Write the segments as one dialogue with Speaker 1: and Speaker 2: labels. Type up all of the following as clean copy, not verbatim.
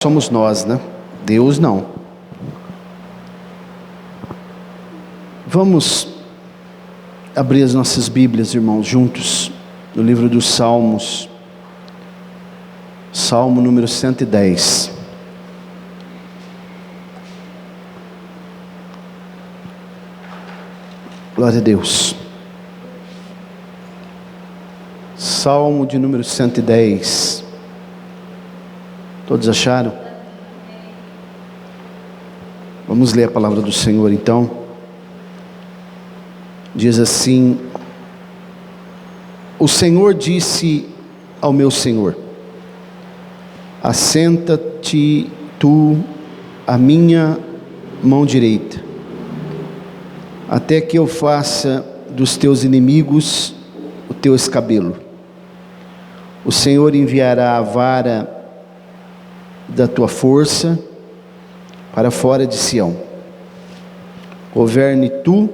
Speaker 1: Somos nós, né? Deus não. Vamos abrir as nossas Bíblias, irmãos, juntos, no livro dos Salmos, Salmo número 110. Glória a Deus. Salmo de número 110. Todos acharam? Vamos ler a palavra do Senhor então. Diz assim: O Senhor disse ao meu Senhor: Assenta-te tu à minha mão direita, até que eu faça dos teus inimigos o teu escabelo. O Senhor enviará a vara da tua força para fora de Sião. Governe tu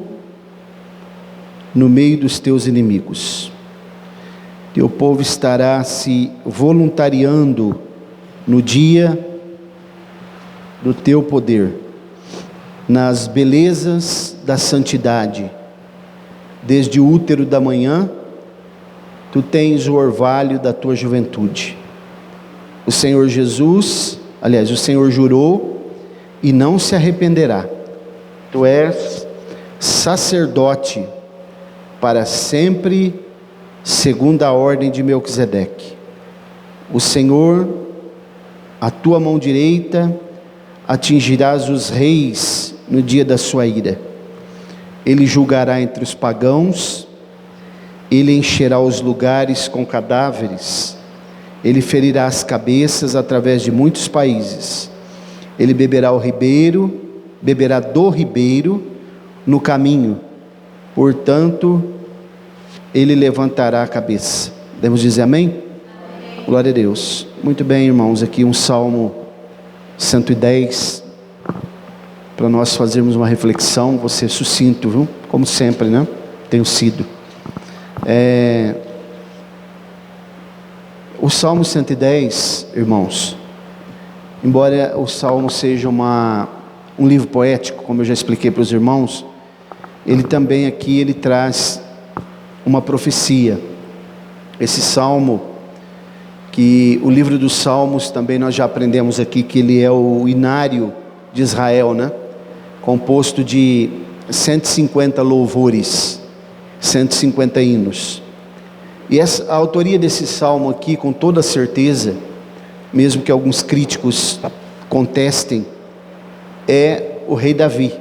Speaker 1: no meio dos teus inimigos. Teu povo estará se voluntariando no dia do teu poder, nas belezas da santidade. Desde o útero da manhã, tu tens o orvalho da tua juventude. O Senhor o Senhor jurou e não se arrependerá. Tu és sacerdote para sempre, segundo a ordem de Melquisedeque. O Senhor, a tua mão direita, atingirás os reis no dia da sua ira. Ele julgará entre os pagãos, ele encherá os lugares com cadáveres. Ele ferirá as cabeças através de muitos países. Ele beberá do ribeiro no caminho. Portanto, ele levantará a cabeça. Devemos dizer amém? Amém. Glória a Deus. Muito bem, irmãos, aqui um Salmo 110, para nós fazermos uma reflexão. Vou ser sucinto, viu? Como sempre, né? Tenho sido. O Salmo 110, irmãos, embora o Salmo seja um livro poético, como eu já expliquei para os irmãos, ele também aqui traz uma profecia. Esse Salmo, que o livro dos Salmos também nós já aprendemos aqui, que ele é o inário de Israel, né? Composto de 150 louvores, 150 hinos. E a autoria desse salmo aqui, com toda certeza, mesmo que alguns críticos contestem, é o rei Davi,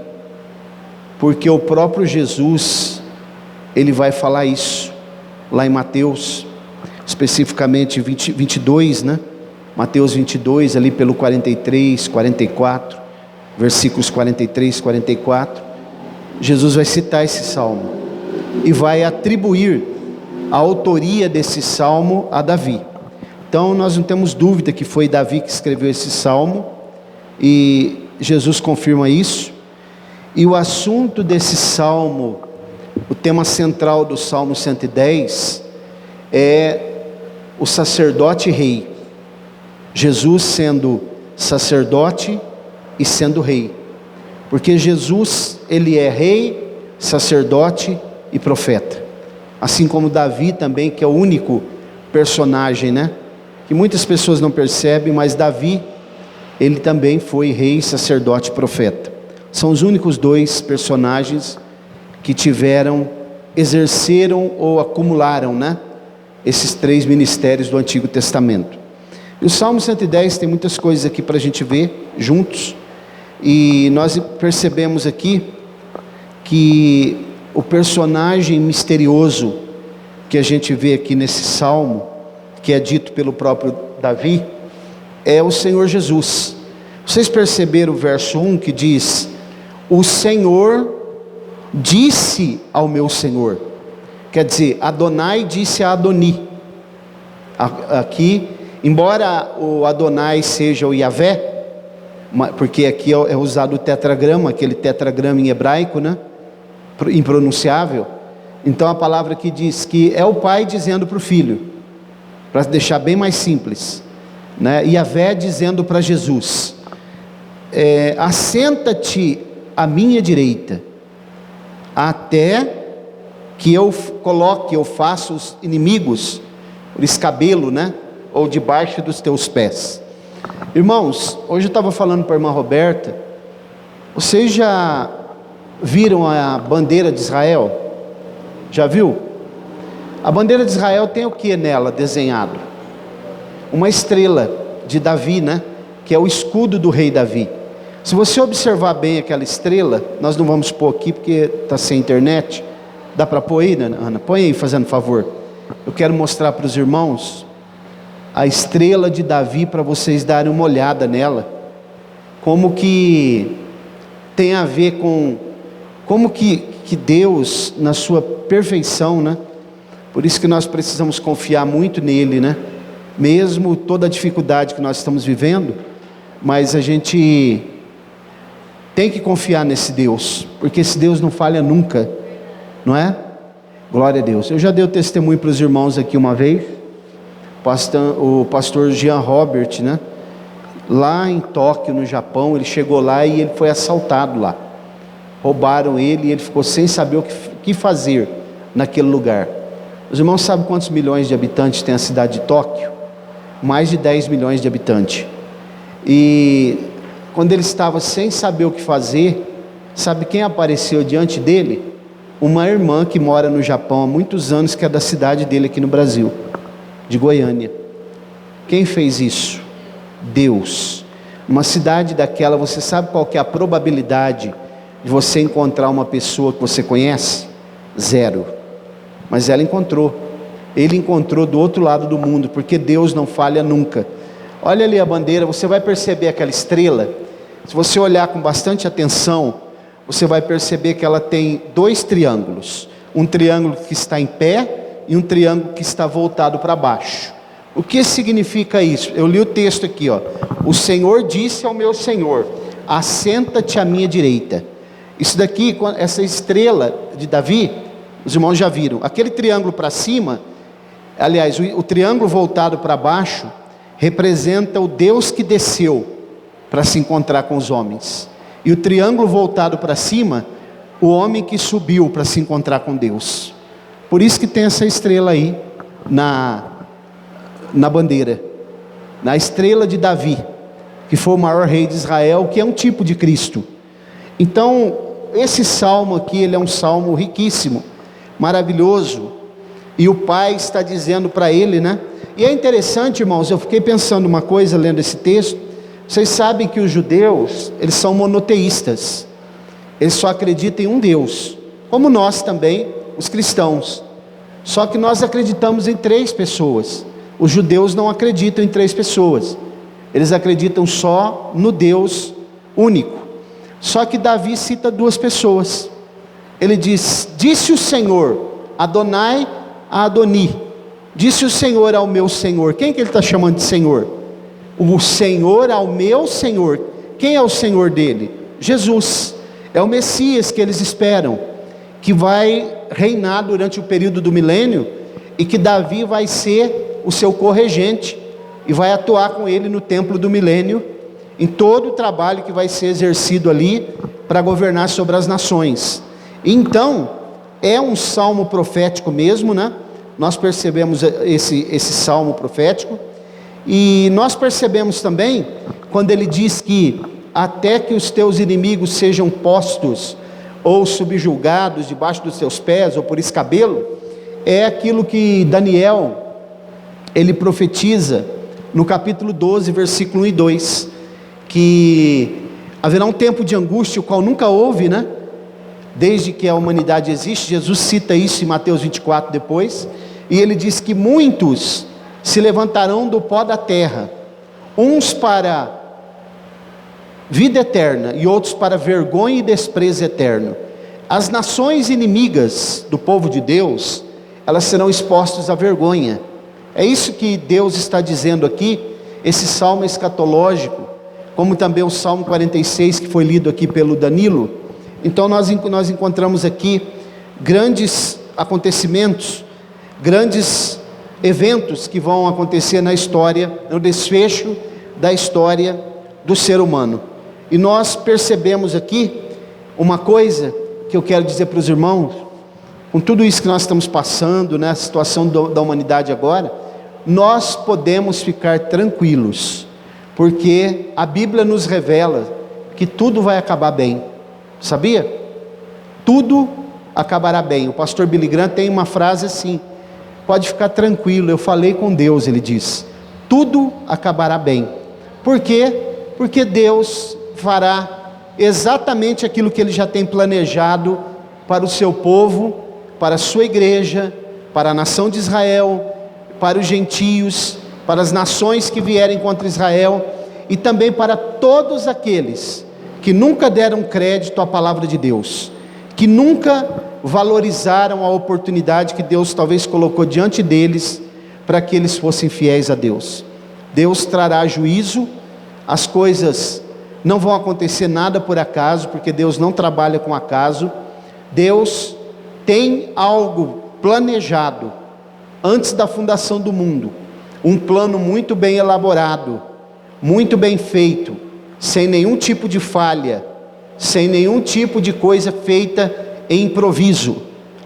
Speaker 1: porque o próprio Jesus, ele vai falar isso, lá em Mateus, especificamente 22, né? Mateus 22, ali pelo 43, 44, versículos 43, 44, Jesus vai citar esse salmo, e vai atribuir a autoria desse salmo a Davi. Então nós não temos dúvida que foi Davi que escreveu esse salmo, e Jesus confirma isso. E o assunto desse salmo, o tema central do Salmo 110 é o sacerdote rei, Jesus sendo sacerdote e sendo rei, porque Jesus, ele é rei, sacerdote e profeta. Assim como Davi também, que é o único personagem, né? Que muitas pessoas não percebem, mas Davi, ele também foi rei, sacerdote e profeta. São os únicos dois personagens que exerceram ou acumularam, né? Esses três ministérios do Antigo Testamento. E o Salmo 110 tem muitas coisas aqui para a gente ver juntos. E nós percebemos aqui que o personagem misterioso que a gente vê aqui nesse salmo, que é dito pelo próprio Davi, é o Senhor Jesus. Vocês perceberam o verso 1 que diz: O Senhor disse ao meu Senhor. Quer dizer, Adonai disse a Adoni. Aqui, embora o Adonai seja o Yahvé, porque aqui é usado o tetragrama, aquele tetragrama em hebraico, né? Impronunciável. Então a palavra aqui diz que é o pai dizendo para o filho, para deixar bem mais simples. né? Yahvé dizendo para Jesus: assenta-te à minha direita, até que eu faça os inimigos por escabelo, né? Ou debaixo dos teus pés. Irmãos, hoje eu estava falando para a irmã Roberta, vocês já viram a bandeira de Israel? Já viu? A bandeira de Israel tem o que nela desenhado? Uma estrela de Davi, né? Que é o escudo do rei Davi. Se você observar bem aquela estrela, nós não vamos pôr aqui porque está sem internet. Dá para pôr aí, Ana? Põe aí, fazendo favor. Eu quero mostrar para os irmãos a estrela de Davi, para vocês darem uma olhada nela. Como que tem a ver com... Como que Deus, na sua perfeição, né? Por isso que nós precisamos confiar muito nele, né? Mesmo toda a dificuldade que nós estamos vivendo, mas a gente tem que confiar nesse Deus, porque esse Deus não falha nunca, não é? Glória a Deus. Eu já dei o testemunho para os irmãos aqui uma vez, o pastor Jean Robert, né? Lá em Tóquio, no Japão, ele chegou lá e ele foi assaltado lá. Roubaram ele e ele ficou sem saber o que fazer naquele lugar. Os irmãos sabem quantos milhões de habitantes tem a cidade de Tóquio? Mais de 10 milhões de habitantes. E quando ele estava sem saber o que fazer, sabe quem apareceu diante dele? Uma irmã que mora no Japão há muitos anos, que é da cidade dele aqui no Brasil, de Goiânia. Quem fez isso? Deus. Numa cidade daquela, você sabe qual que é a probabilidade de você encontrar uma pessoa que você conhece? 0. Mas ela encontrou. Ele encontrou do outro lado do mundo, porque Deus não falha nunca. Olha ali a bandeira, você vai perceber aquela estrela. Se você olhar com bastante atenção, você vai perceber que ela tem 2 triângulos. Um triângulo que está em pé e um triângulo que está voltado para baixo. O que significa isso? Eu li o texto aqui, ó. O Senhor disse ao meu Senhor: assenta-te à minha direita. Isso daqui, essa estrela de Davi, os irmãos já viram. Aquele triângulo para cima, aliás, o triângulo voltado para baixo, representa o Deus que desceu para se encontrar com os homens. E o triângulo voltado para cima, o homem que subiu para se encontrar com Deus. Por isso que tem essa estrela aí na bandeira, na estrela de Davi, que foi o maior rei de Israel, que é um tipo de Cristo. Então, esse salmo aqui, ele é um salmo riquíssimo, maravilhoso, e o pai está dizendo para ele, né? E é interessante, irmãos, eu fiquei pensando uma coisa lendo esse texto. Vocês sabem que os judeus, eles são monoteístas, eles só acreditam em um Deus, como nós também, os cristãos. Só que nós acreditamos em 3 pessoas. Os judeus não acreditam em 3 pessoas, eles acreditam só no Deus único. Só que Davi cita 2 pessoas. Ele diz: disse o Senhor, Adonai a Adoni, disse o Senhor ao meu Senhor. Quem que ele está chamando de Senhor? O Senhor ao meu Senhor. Quem é o Senhor dele? Jesus. É o Messias que eles esperam, que vai reinar durante o período do milênio, e que Davi vai ser o seu corregente, e vai atuar com ele no templo do milênio, em todo o trabalho que vai ser exercido ali, para governar sobre as nações. Então, é um salmo profético mesmo, né? Nós percebemos esse salmo profético, e nós percebemos também, quando ele diz que, até que os teus inimigos sejam postos, ou subjugados debaixo dos teus pés, ou por escabelo, é aquilo que Daniel, ele profetiza, no capítulo 12, versículo 1 e 2, que haverá um tempo de angústia, o qual nunca houve, né? Desde que a humanidade existe. Jesus cita isso em Mateus 24 depois, e ele diz que muitos se levantarão do pó da terra, uns para vida eterna, e outros para vergonha e desprezo eterno. As nações inimigas do povo de Deus, elas serão expostas à vergonha. É isso que Deus está dizendo aqui. Esse salmo escatológico, como também o Salmo 46, que foi lido aqui pelo Danilo. Então nós encontramos aqui grandes acontecimentos, grandes eventos que vão acontecer na história, no desfecho da história do ser humano. E nós percebemos aqui uma coisa que eu quero dizer para os irmãos, com tudo isso que nós estamos passando, né, a situação da humanidade agora, nós podemos ficar tranquilos, porque a Bíblia nos revela que tudo vai acabar bem, sabia? Tudo acabará bem. O pastor Billy Graham tem uma frase assim: pode ficar tranquilo, eu falei com Deus, ele diz, tudo acabará bem. Por quê? Porque Deus fará exatamente aquilo que Ele já tem planejado para o seu povo, para a sua igreja, para a nação de Israel, para os gentios, para as nações que vierem contra Israel, e também para todos aqueles que nunca deram crédito à palavra de Deus, que nunca valorizaram a oportunidade que Deus talvez colocou diante deles, para que eles fossem fiéis a Deus. Deus trará juízo, as coisas não vão acontecer nada por acaso, porque Deus não trabalha com acaso. Deus tem algo planejado, antes da fundação do mundo, um plano muito bem elaborado, muito bem feito, sem nenhum tipo de falha, sem nenhum tipo de coisa feita em improviso.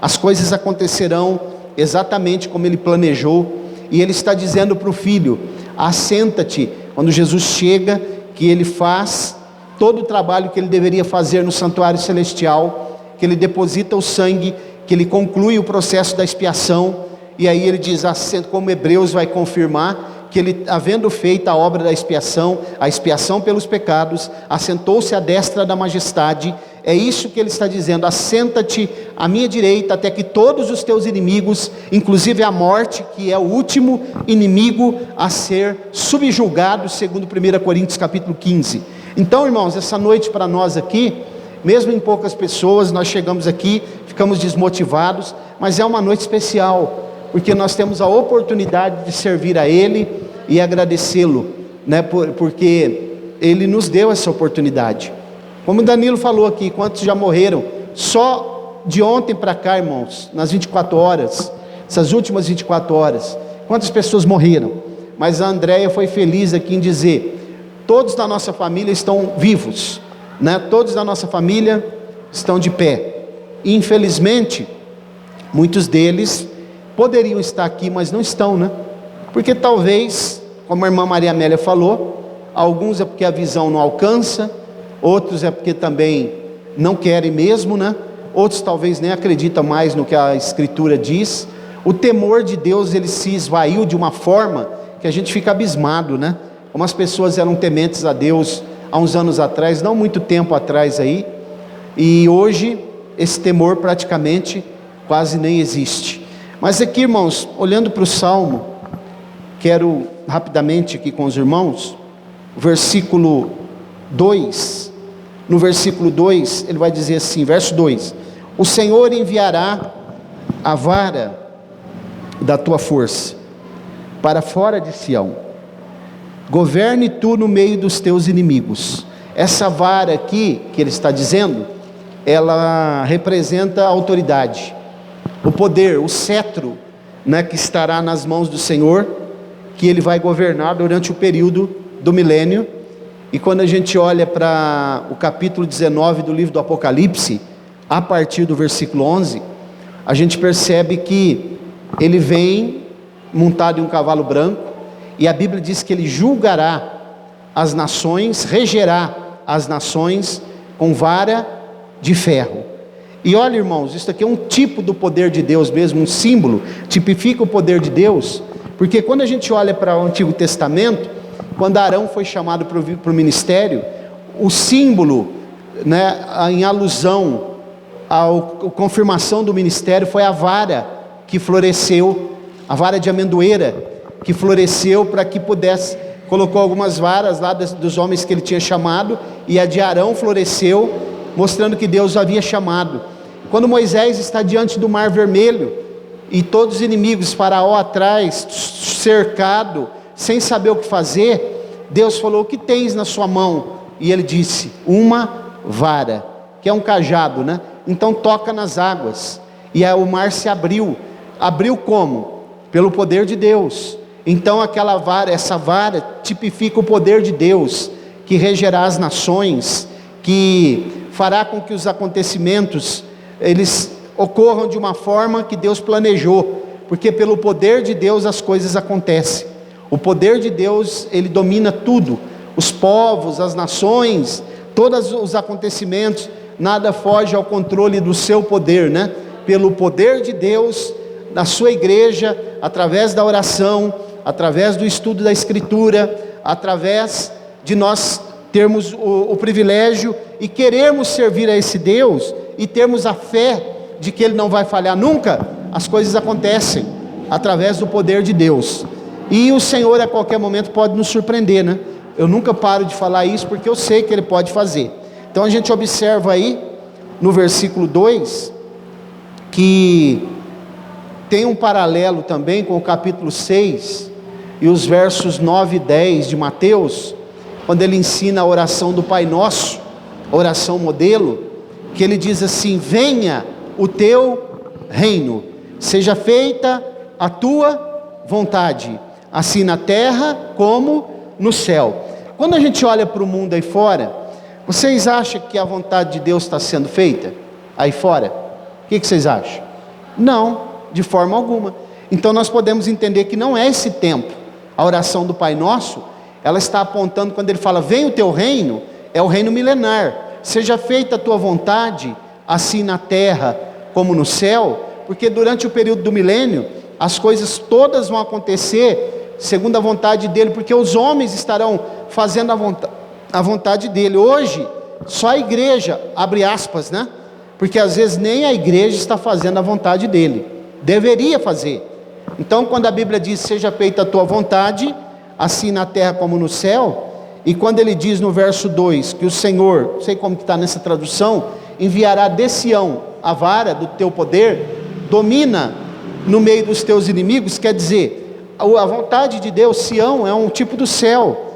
Speaker 1: As coisas acontecerão exatamente como Ele planejou, e Ele está dizendo para o Filho: assenta-te. Quando Jesus chega, que Ele faz todo o trabalho que Ele deveria fazer no santuário celestial, que Ele deposita o sangue, que Ele conclui o processo da expiação, e aí Ele diz, como Hebreus vai confirmar, que Ele, havendo feito a obra da expiação, a expiação pelos pecados, assentou-se à destra da majestade. É isso que Ele está dizendo: assenta-te à minha direita, até que todos os teus inimigos, inclusive a morte, que é o último inimigo a ser subjugado, segundo 1 Coríntios capítulo 15. Então, irmãos, essa noite para nós aqui, mesmo em poucas pessoas, nós chegamos aqui, ficamos desmotivados, mas é uma noite especial, porque nós temos a oportunidade de servir a Ele e agradecê-lo, né, porque Ele nos deu essa oportunidade. Como o Danilo falou aqui, quantos já morreram, só de ontem para cá, irmãos, nas 24 horas, essas últimas 24 horas, quantas pessoas morreram? Mas a Andréia foi feliz aqui em dizer, todos da nossa família estão vivos, né? Todos da nossa família estão de pé. Infelizmente, muitos deles poderiam estar aqui, mas não estão, né? Porque talvez, como a irmã Maria Amélia falou, alguns é porque a visão não alcança, outros é porque também não querem mesmo, né? Outros talvez nem acreditam mais no que a Escritura diz. O temor de Deus, ele se esvaiu de uma forma que a gente fica abismado, né? Como as pessoas eram tementes a Deus há uns anos atrás, não muito tempo atrás aí, e hoje esse temor praticamente quase nem existe. Mas aqui, irmãos, olhando para o Salmo, quero rapidamente aqui com os irmãos, versículo 2, no versículo 2, ele vai dizer assim, verso 2, o Senhor enviará a vara da tua força, para fora de Sião, governe tu no meio dos teus inimigos. Essa vara aqui, que ele está dizendo, ela representa a autoridade, o poder, o cetro, né, que estará nas mãos do Senhor, que Ele vai governar durante o período do milênio. E quando a gente olha para o capítulo 19 do livro do Apocalipse, a partir do versículo 11, a gente percebe que Ele vem montado em um cavalo branco, e a Bíblia diz que Ele julgará as nações, regerá as nações com vara de ferro. E olha, irmãos, isso aqui é um tipo do poder de Deus mesmo, um símbolo, tipifica o poder de Deus, porque quando a gente olha para o Antigo Testamento, quando Arão foi chamado para o ministério, o símbolo, né, em alusão à confirmação do ministério, foi a vara que floresceu, a vara de amendoeira, que floresceu para que pudesse, colocou algumas varas lá dos homens que ele tinha chamado, e a de Arão floresceu, mostrando que Deus o havia chamado. Quando Moisés está diante do Mar Vermelho, e todos os inimigos, Faraó atrás, cercado, sem saber o que fazer, Deus falou, o que tens na sua mão? E ele disse, uma vara, que é um cajado, né? Então toca nas águas, e aí o mar se abriu. Abriu como? Pelo poder de Deus. Então aquela vara, essa vara tipifica o poder de Deus, que regerá as nações, que fará com que os acontecimentos, eles ocorram de uma forma que Deus planejou, porque pelo poder de Deus as coisas acontecem. O poder de Deus, ele domina tudo, os povos, as nações, todos os acontecimentos, nada foge ao controle do seu poder, né? Pelo poder de Deus, na sua igreja, através da oração, através do estudo da Escritura, através de nós termos o privilégio e queremos servir a esse Deus, e termos a fé de que Ele não vai falhar nunca, as coisas acontecem, através do poder de Deus. E o Senhor a qualquer momento pode nos surpreender, né? Eu nunca paro de falar isso, porque eu sei que Ele pode fazer. Então a gente observa aí, no versículo 2, que tem um paralelo também com o capítulo 6, e os versos 9 e 10 de Mateus, quando ele ensina a oração do Pai Nosso, a oração modelo, que ele diz assim: venha o teu reino, seja feita a tua vontade, assim na terra como no céu. Quando a gente olha para o mundo aí fora, vocês acham que a vontade de Deus está sendo feita aí fora? O que vocês acham? Não, de forma alguma. Então nós podemos entender que não é esse tempo. A oração do Pai Nosso, ela está apontando, quando ele fala vem o teu reino, é o reino milenar, seja feita a tua vontade, assim na terra como no céu, porque durante o período do milênio, as coisas todas vão acontecer segundo a vontade dele, porque os homens estarão fazendo a vontade dele. Hoje, só a igreja, abre aspas, né? Porque às vezes nem a igreja está fazendo a vontade dele, deveria fazer. Então quando a Bíblia diz seja feita a tua vontade, assim na terra como no céu, e quando ele diz no verso 2, que o Senhor, não sei como que está nessa tradução, enviará de Sião a vara do teu poder, domina no meio dos teus inimigos, quer dizer, a vontade de Deus, Sião é um tipo do céu,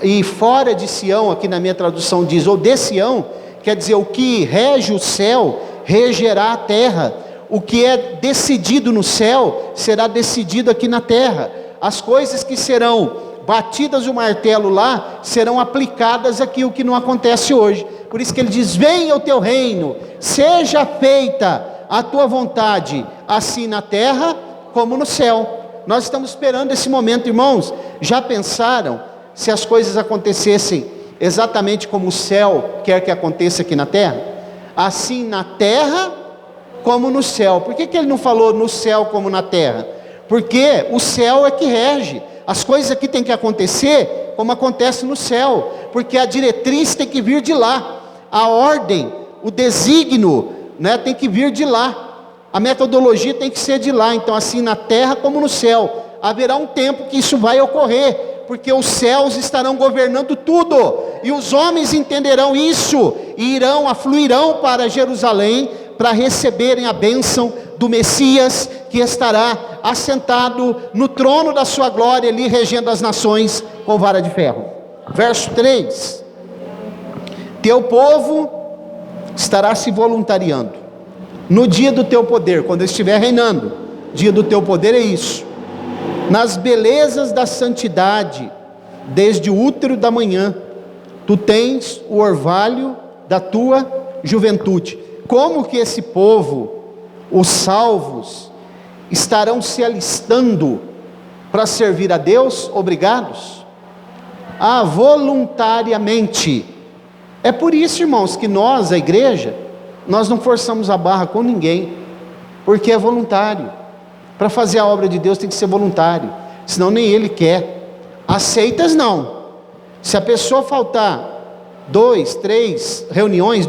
Speaker 1: e fora de Sião, aqui na minha tradução diz, ou de Sião, quer dizer, o que rege o céu, regerá a terra, o que é decidido no céu, será decidido aqui na terra, as coisas que serão batidas o martelo lá, serão aplicadas aqui, o que não acontece hoje. Por isso que ele diz, venha o teu reino, seja feita a tua vontade, assim na terra como no céu. Nós estamos esperando esse momento, irmãos. Já pensaram se as coisas acontecessem exatamente como o céu quer que aconteça aqui na terra? Assim na terra como no céu. Por que ele não falou no céu como na terra? Porque o céu é que rege. As coisas aqui têm que acontecer como acontece no céu, porque a diretriz tem que vir de lá, a ordem, o desígnio, né, tem que vir de lá, a metodologia tem que ser de lá. Então assim na terra como no céu, haverá um tempo que isso vai ocorrer, porque os céus estarão governando tudo, e os homens entenderão isso, e afluirão para Jerusalém, para receberem a bênção do Messias, que estará assentado no trono da sua glória, ali regendo as nações com vara de ferro. Verso 3, teu povo estará se voluntariando, no dia do teu poder, quando estiver reinando, dia do teu poder é isso, nas belezas da santidade, desde o útero da manhã, tu tens o orvalho da tua juventude. Como que esse povo, os salvos, estarão se alistando para servir a Deus? Obrigados? Voluntariamente. É por isso, irmãos, que nós, a igreja, nós não forçamos a barra com ninguém, porque é voluntário. Para fazer a obra de Deus tem que ser voluntário, senão nem ele quer. Aceitas não. Se a pessoa faltar 2, 3 reuniões,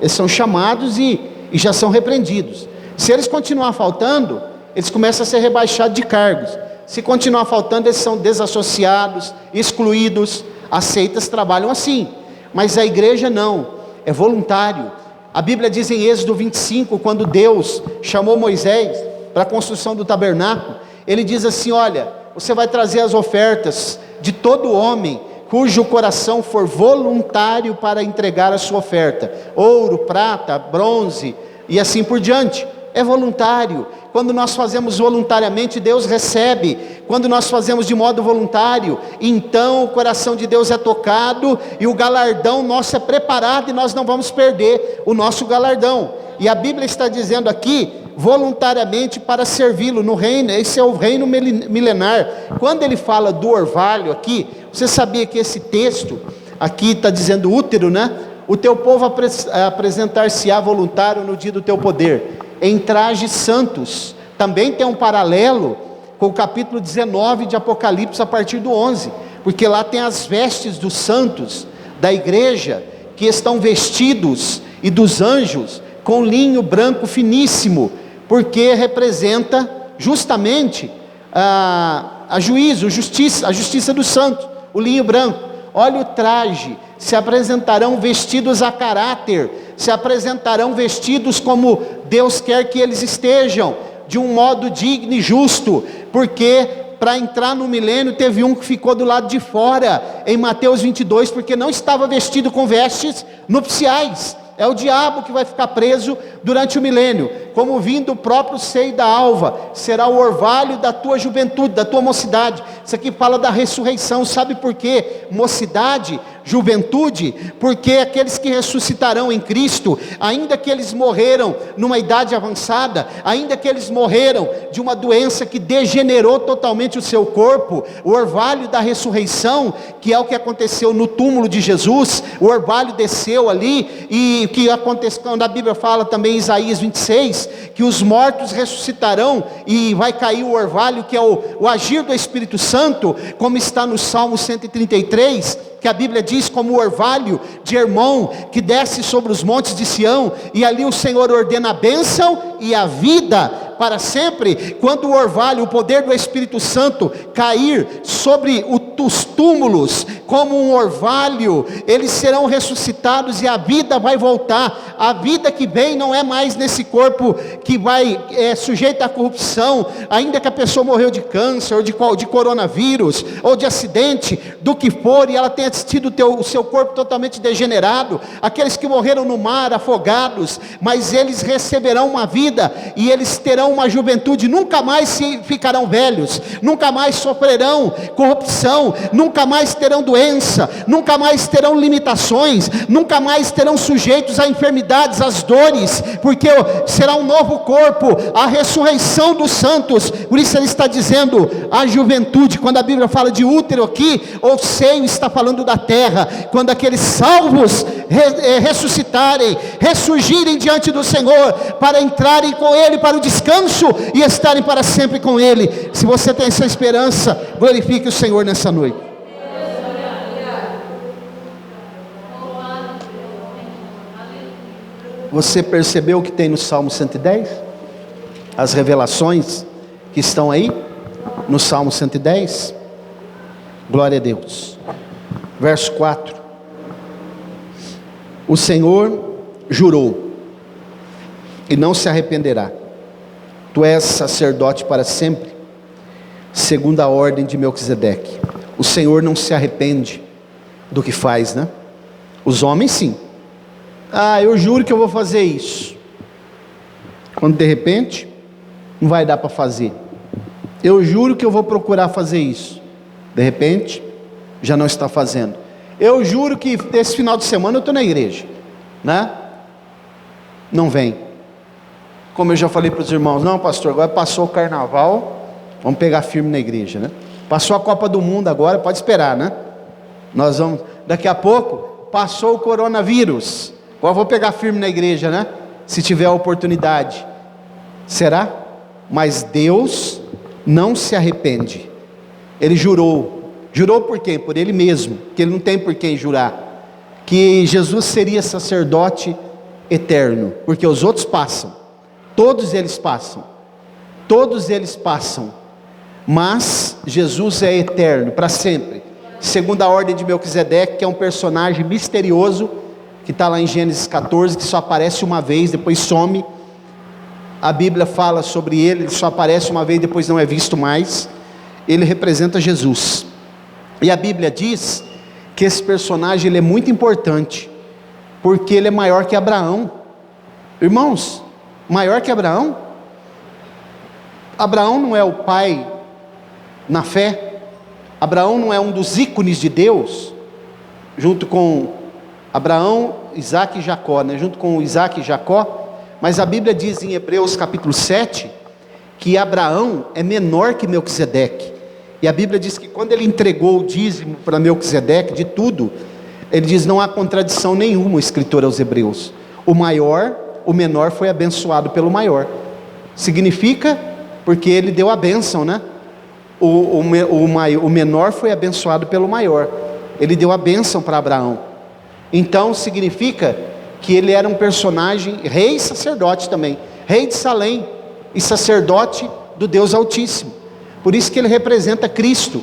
Speaker 1: eles são chamados e já são repreendidos. Se eles continuar faltando, eles começam a ser rebaixados de cargos. Se continuar faltando, eles são desassociados, excluídos. As seitas trabalham assim, mas a igreja não, é voluntário. A Bíblia diz em Êxodo 25, quando Deus chamou Moisés para a construção do tabernáculo, ele diz assim, olha, você vai trazer as ofertas de todo homem cujo coração for voluntário para entregar a sua oferta, ouro, prata, bronze e assim por diante, é voluntário. Quando nós fazemos voluntariamente, Deus recebe. Quando nós fazemos de modo voluntário, então o coração de Deus é tocado e o galardão nosso é preparado e nós não vamos perder o nosso galardão. E a Bíblia está dizendo aqui, voluntariamente para servi-lo no reino. Esse é o reino milenar. Quando ele fala do orvalho aqui, você sabia que esse texto aqui está dizendo útero, né? O teu povo apresentar-se-á voluntário no dia do teu poder, em trajes santos. Também tem um paralelo com o capítulo 19 de Apocalipse, a partir do 11, porque lá tem as vestes dos santos da igreja, que estão vestidos, e dos anjos, com linho branco finíssimo, porque representa justamente a justiça dos santos, o linho branco. Olha o traje: se apresentarão vestidos a caráter, se apresentarão vestidos como Deus quer que eles estejam, de um modo digno e justo, porque para entrar no milênio teve um que ficou do lado de fora, em Mateus 22, porque não estava vestido com vestes nupciais. É o diabo que vai ficar preso durante o milênio. Como vindo o próprio seio da alva, será o orvalho da tua juventude, da tua mocidade. Isso aqui fala da ressurreição. Sabe por quê? Mocidade, juventude, porque aqueles que ressuscitarão em Cristo, ainda que eles morreram numa idade avançada, ainda que eles morreram de uma doença que degenerou totalmente o seu corpo, o orvalho da ressurreição, que é o que aconteceu no túmulo de Jesus, o orvalho desceu ali, e o que aconteceu, quando a Bíblia fala também em Isaías 26, que os mortos ressuscitarão, e vai cair o orvalho, que é o agir do Espírito Santo, como está no Salmo 133, que a Bíblia diz, como o orvalho de Hermon, que desce sobre os montes de Sião, e ali o Senhor ordena a bênção e a vida para sempre. Quando o orvalho, o poder do Espírito Santo cair sobre os túmulos, como um orvalho, eles serão ressuscitados e a vida vai voltar. A vida que vem não é mais nesse corpo que vai sujeito à corrupção, ainda que a pessoa morreu de câncer, ou de coronavírus, ou de acidente, do que for, e ela tenha tido o seu corpo totalmente degenerado. Aqueles que morreram no mar, afogados, mas eles receberão uma vida, e eles terão uma juventude, nunca mais ficarão velhos, nunca mais sofrerão corrupção, nunca mais terão doença, nunca mais terão limitações, nunca mais terão sujeitos a enfermidades, às dores, porque será um novo corpo, a ressurreição dos santos. Por isso ele está dizendo a juventude. Quando a Bíblia fala de útero aqui, ou seio, está falando da terra. Quando aqueles salvos ressuscitarem, ressurgirem diante do Senhor, para entrarem com Ele para o descanso e estarem para sempre com Ele. Se você tem essa esperança, glorifique o Senhor nessa noite. Você percebeu o que tem no Salmo 110? As revelações que estão aí no Salmo 110? Glória a Deus. Verso 4: o Senhor jurou e não se arrependerá. Tu és sacerdote para sempre, segundo a ordem de Melquisedeque. O Senhor não se arrepende do que faz, né? Os homens sim. Eu juro que eu vou fazer isso. Quando de repente não vai dar para fazer. Eu juro que eu vou procurar fazer isso. De repente já não está fazendo. Eu juro que esse final de semana eu estou na igreja, né? Não vem. Como eu já falei para os irmãos, não pastor, agora passou o carnaval, vamos pegar firme na igreja, né? Passou a Copa do Mundo agora, pode esperar, né? Nós vamos, daqui a pouco, passou o coronavírus, agora vou pegar firme na igreja, né? Se tiver a oportunidade. Será? Mas Deus não se arrepende. Ele jurou. Jurou por quem? Por Ele mesmo, que Ele não tem por quem jurar. Que Jesus seria sacerdote eterno, porque os outros passam. Todos eles passam, mas Jesus é eterno, para sempre, segundo a ordem de Melquisedeque, que é um personagem misterioso, que está lá em Gênesis 14, que só aparece uma vez, depois some. A Bíblia fala sobre ele só aparece uma vez, depois não é visto mais. Ele representa Jesus, e a Bíblia diz que esse personagem ele é muito importante, porque ele é maior que Abraão. Irmãos, maior que Abraão? Abraão não é o pai na fé? Abraão não é um dos ícones de Deus? Junto com Abraão, Isaac e Jacó, né? Junto com Isaac e Jacó. Mas a Bíblia diz em Hebreus capítulo 7, que Abraão é menor que Melquisedeque. E a Bíblia diz que quando ele entregou o dízimo para Melquisedeque, de tudo, ele diz, não há contradição nenhuma, o escritor aos Hebreus. O menor foi abençoado pelo maior. Significa, porque ele deu a bênção, né? O menor foi abençoado pelo maior. Ele deu a bênção para Abraão. Então significa que ele era um personagem, rei e sacerdote também, rei de Salém e sacerdote do Deus Altíssimo. Por isso que ele representa Cristo.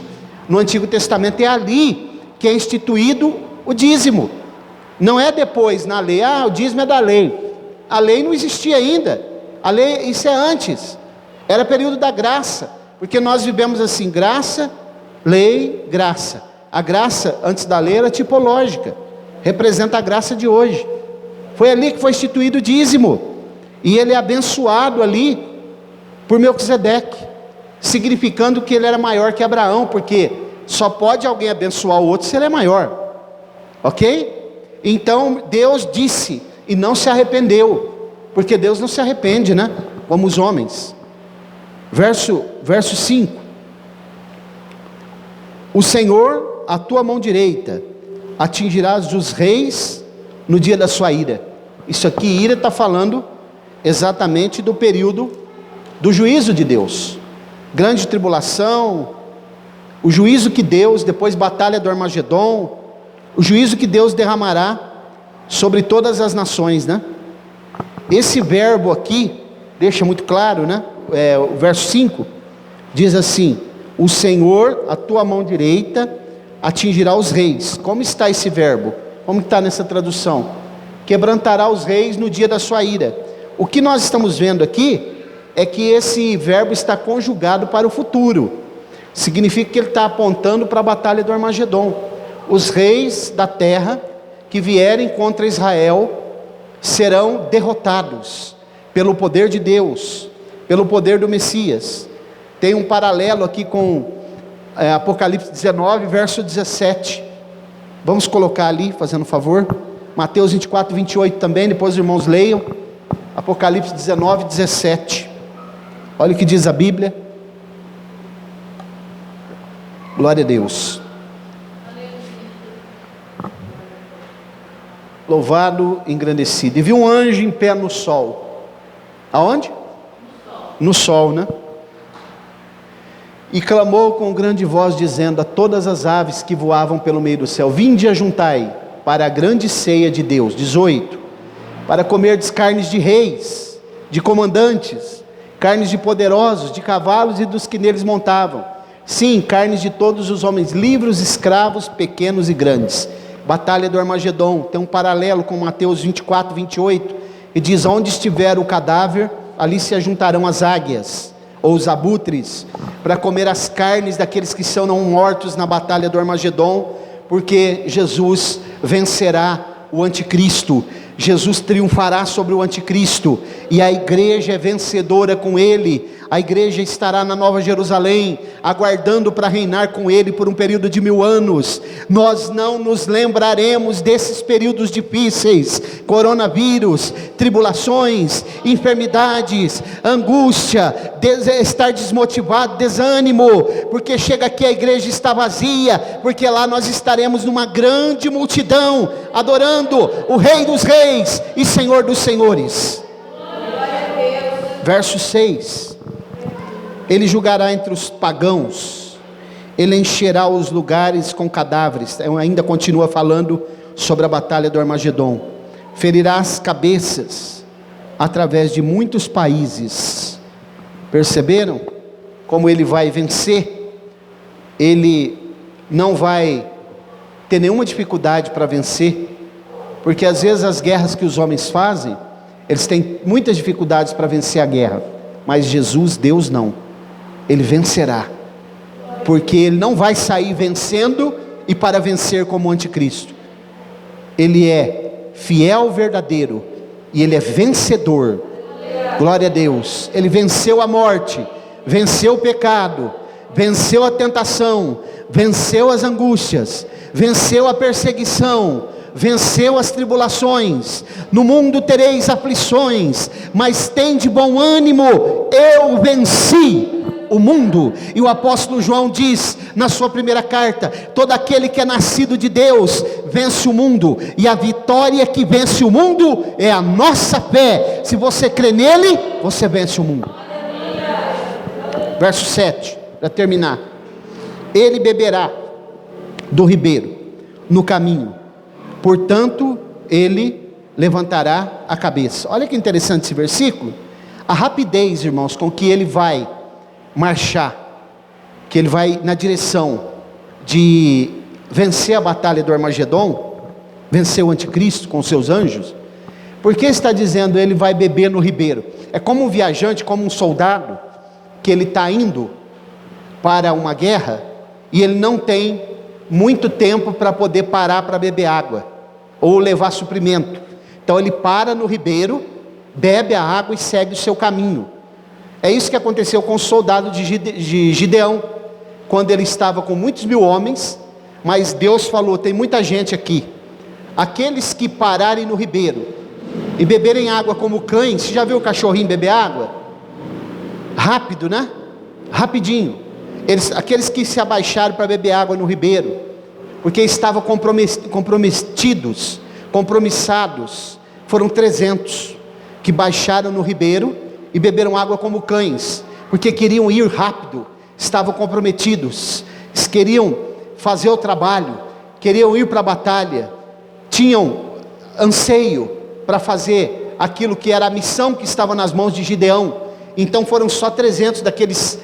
Speaker 1: No Antigo Testamento é ali que é instituído o dízimo. Não é depois na lei, o dízimo é da lei. A lei não existia ainda. A lei, isso é antes. Era período da graça, porque nós vivemos assim, graça, lei, graça. A graça antes da lei era tipológica, representa a graça de hoje. Foi ali que foi instituído o dízimo, e ele é abençoado ali por Melquisedeque, significando que ele era maior que Abraão, porque só pode alguém abençoar o outro se ele é maior, ok? Então Deus disse, e não se arrependeu, porque Deus não se arrepende, né? Como os homens. Verso 5: o Senhor, a tua mão direita, atingirás os reis no dia da sua ira. Isso aqui, ira, está falando exatamente do período do juízo de Deus, grande tribulação, o juízo que Deus, depois batalha do Armagedon, o juízo que Deus derramará sobre todas as nações, né? Esse verbo aqui deixa muito claro, né? O verso 5 diz assim: o Senhor, a tua mão direita, atingirá os reis. Como está esse verbo? Como está nessa tradução? Quebrantará os reis no dia da sua ira. O que nós estamos vendo aqui é que esse verbo está conjugado para o futuro. Significa que ele está apontando para a batalha do Armagedon. Os reis da terra que vierem contra Israel serão derrotados pelo poder de Deus, pelo poder do Messias. Tem um paralelo aqui com Apocalipse 19, verso 17. Vamos colocar ali, fazendo um favor. Mateus 24, 28 também, depois os irmãos leiam. Apocalipse 19, 17. Olha o que diz a Bíblia. Glória a Deus. Louvado, engrandecido. E viu um anjo em pé no sol. Aonde? No sol, né? E clamou com grande voz, dizendo a todas as aves que voavam pelo meio do céu: vinde e ajuntai para a grande ceia de Deus. 18. Para comerdes carnes de reis, de comandantes, carnes de poderosos, de cavalos e dos que neles montavam. Sim, carnes de todos os homens, livres, escravos, pequenos e grandes. Batalha do Armagedon. Tem um paralelo com Mateus 24, 28. E diz: onde estiver o cadáver, ali se ajuntarão as águias, ou os abutres, para comer as carnes daqueles que são não mortos na batalha do Armagedon, porque Jesus vencerá o anticristo. Jesus triunfará sobre o anticristo, e a igreja é vencedora com ele. A igreja estará na Nova Jerusalém, aguardando para reinar com ele por um período de 1000 anos. Nós não nos lembraremos desses períodos difíceis: coronavírus, tribulações, enfermidades, angústia, estar desmotivado, desânimo, porque chega aqui a igreja está vazia, porque lá nós estaremos numa grande multidão, adorando o Rei dos Reis e Senhor dos Senhores. Verso 6: ele julgará entre os pagãos, ele encherá os lugares com cadáveres. Ainda continua falando sobre a batalha do Armagedon. Ferirá as cabeças através de muitos países. Perceberam como ele vai vencer? Ele não vai ter nenhuma dificuldade para vencer, porque às vezes as guerras que os homens fazem, eles têm muitas dificuldades para vencer a guerra, mas Jesus, Deus, não. Ele vencerá, porque ele não vai sair vencendo e para vencer como o anticristo. Ele é fiel, verdadeiro, e ele é vencedor. Glória a Deus. Ele venceu a morte, venceu o pecado, venceu a tentação, venceu as angústias, venceu a perseguição, venceu as tribulações. No mundo tereis aflições, mas tende bom ânimo, eu venci o mundo. E o apóstolo João diz na sua primeira carta: todo aquele que é nascido de Deus vence o mundo, e a vitória que vence o mundo é a nossa fé. Se você crê nele, você vence o mundo. Verso 7, para terminar: ele beberá do ribeiro no caminho, portanto ele levantará a cabeça. Olha que interessante esse versículo. A rapidez, irmãos, com que ele vai marchar, que ele vai na direção de vencer a batalha do Armagedon, vencer o anticristo com seus anjos. Porque está dizendo ele vai beber no ribeiro? É como um viajante, como um soldado, que ele está indo para uma guerra, e ele não tem muito tempo para poder parar para beber água, ou levar suprimento. Então ele para no ribeiro, bebe a água e segue o seu caminho. É isso que aconteceu com o soldado de Gideão, quando ele estava com muitos mil homens, mas Deus falou: tem muita gente aqui, aqueles que pararem no ribeiro e beberem água como cães. Você já viu o cachorrinho beber água? Rápido, né? Rapidinho. Aqueles que se abaixaram para beber água no ribeiro, porque estavam compromissados, foram 300 que baixaram no ribeiro e beberam água como cães, porque queriam ir rápido, estavam comprometidos, queriam fazer o trabalho, queriam ir para a batalha, tinham anseio para fazer aquilo que era a missão que estava nas mãos de Gideão. Então foram só 300 daqueles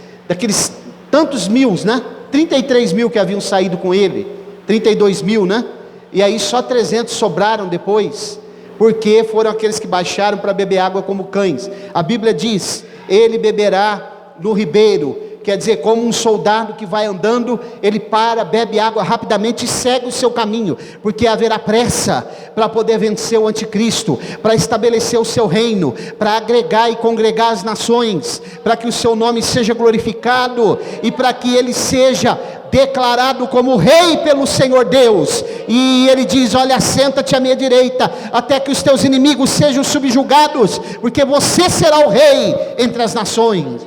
Speaker 1: tantos mil, né? 33 mil que haviam saído com ele, 32 mil, né? E aí só 300 sobraram depois, porque foram aqueles que baixaram para beber água como cães. A Bíblia diz: ele beberá no ribeiro. Quer dizer, como um soldado que vai andando, ele para, bebe água rapidamente e segue o seu caminho, porque haverá pressa para poder vencer o anticristo, para estabelecer o seu reino, para agregar e congregar as nações, para que o seu nome seja glorificado, e para que ele seja declarado como rei pelo Senhor Deus. E ele diz: olha, senta-te à minha direita, até que os teus inimigos sejam subjugados, porque você será o rei entre as nações.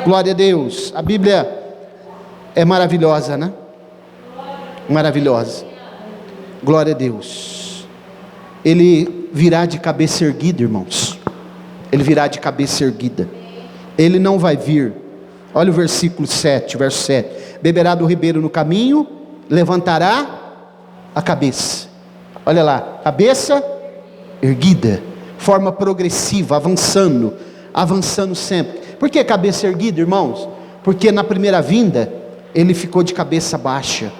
Speaker 1: Glória a Deus. A Bíblia é maravilhosa, né? Maravilhosa. Glória a Deus. Ele virá de cabeça erguida, irmãos. Ele virá de cabeça erguida. Ele não vai vir. Olha o versículo 7, verso 7. Beberá do ribeiro no caminho, levantará a cabeça. Olha lá, cabeça erguida, forma progressiva, avançando sempre. Por que cabeça erguida, irmãos? Porque na primeira vinda ele ficou de cabeça baixa.